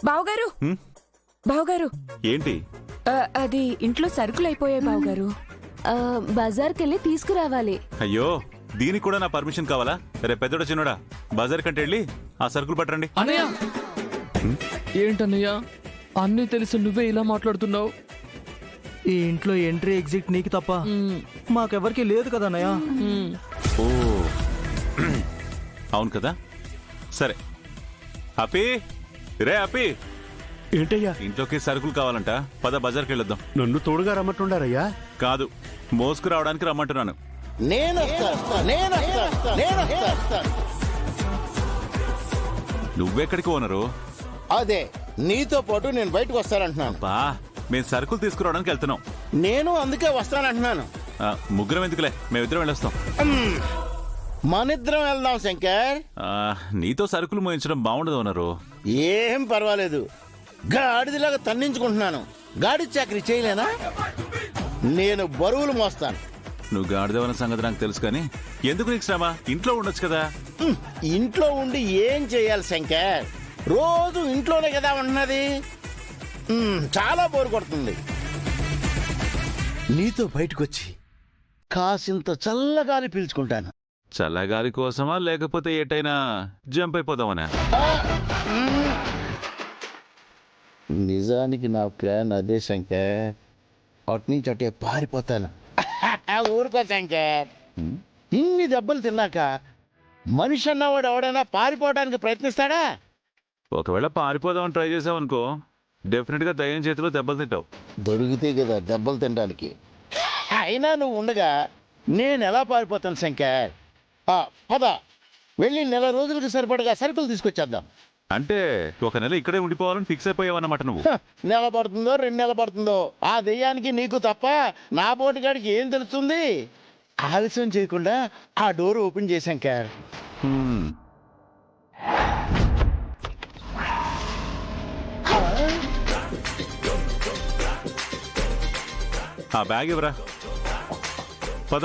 బావగారు బావగారు ఏంటి? అది ఇంట్లో సరుకులు అయిపోయాయి బావగారు. బజార్కెళ్ళి తీసుకురావాలి. అయ్యో, దీనికి కూడా నా పర్మిషన్ కావాలా? రేపు పెద్దోడ చిన్నోడా బజార్ కంటే వెళ్ళి ఆ సరుకులు పట్టండి. అన్నయ్య ఏంటన్నయ్య అన్నీ తెలిసి నువ్వే ఇలా మాట్లాడుతున్నావు? ఈ ఇంట్లో ఎంట్రీ ఎగ్జిట్ నీకు తప్ప మాకెవరికి లేదు కదా అన్నయ్య. ఓ అవును కదా, సరే. అపి రే అపి, ఏంటయ్యా? ఇంట్లోకి సరుకులు కావాలంట, పద బజార్కి వెళ్ళొద్దాం. నన్ను తోడుగా రమ్మంటుండారయ్యా? కాదు, మోసుకు రావడానికి రమ్మంటున్నాను. నువ్వెక్కడికి ఓనరు? అదే నీతో పాటు నేను బయటకు వస్తానంటున్నాను. బా, మేము సరుకులు తీసుకురావడానికి వెళ్తున్నాం. నేను అందుకే వస్తానంటున్నాను. ముగ్గురం ఎందుకులే, మేమిద్దరం వెళ్ళొస్తాం. మనిద్దరం వెళ్దాం శంకర్. నీతో సరుకులు మోయించడం బాగుండదు ఓనరు. ఏం పర్వాలేదు, గాడిదిలాగా తన్నించుకుంటున్నాను. గాడి చాకరీ చేయలేనా? నేను బరువులు మోస్తాను. నువ్వు గాడిదవన సంగతి నాకు తెలుసు, కానీ ఎందుకు నీకు శ్రమ? ఇంట్లో ఉండొచ్చు కదా. ఇంట్లో ఉండి ఏం చేయాలి శంకర్? రోజు ఇంట్లోనే కదా ఉంటున్నది. చాలా బోరు కొడుతుంది. నీతో బయటకు వచ్చి కాసింత చల్లగాలి పీల్చుకుంటాను. చల్లగాలి కోసమా, లేకపోతే ఏటైనా జంప్ అయిపోదామనా? నిజానికి నా ప్లాన్ అదే శంకర్. అటు నుంచి అటే పారిపోతాను. ఊరుకో శంకర్. ఇన్ని దెబ్బలు తిన్నాక మనిషి అన్నవాడు ఎవడైనా పారిపోవడానికి ప్రయత్నిస్తాడా? ఒకవేళ పారిపోదామని ట్రై చేసావనుకో, డెఫినెట్ గా దయ్యం చేతిలో దెబ్బలు తింటావు. దొరికితే కదా దెబ్బలు తినడానికి. అయినా నువ్వు ఉండగా నేను ఎలా పారిపోతాను శంకర్? పద, వెళ్ళి నెల రోజులకు సరిపడగా సరుకులు తీసుకొచ్చేద్దాం. అంటే ఒక నెల ఇక్కడే ఉండిపోవాలని ఫిక్స్ అయిపోయావన్నమాట నువ్వు. నెల పడుతుందో 2 నెలలు పడుతుందో ఆ దెయ్యానికి నీకు తప్ప నా పోటీగాడికి ఏం తెలుస్తుంది? ఆలస్యం చేయకుండా ఆ డోర్ ఓపెన్ చేశాం శంకర్. ఆ బ్యాగ్ ఇవ్వరా, పద.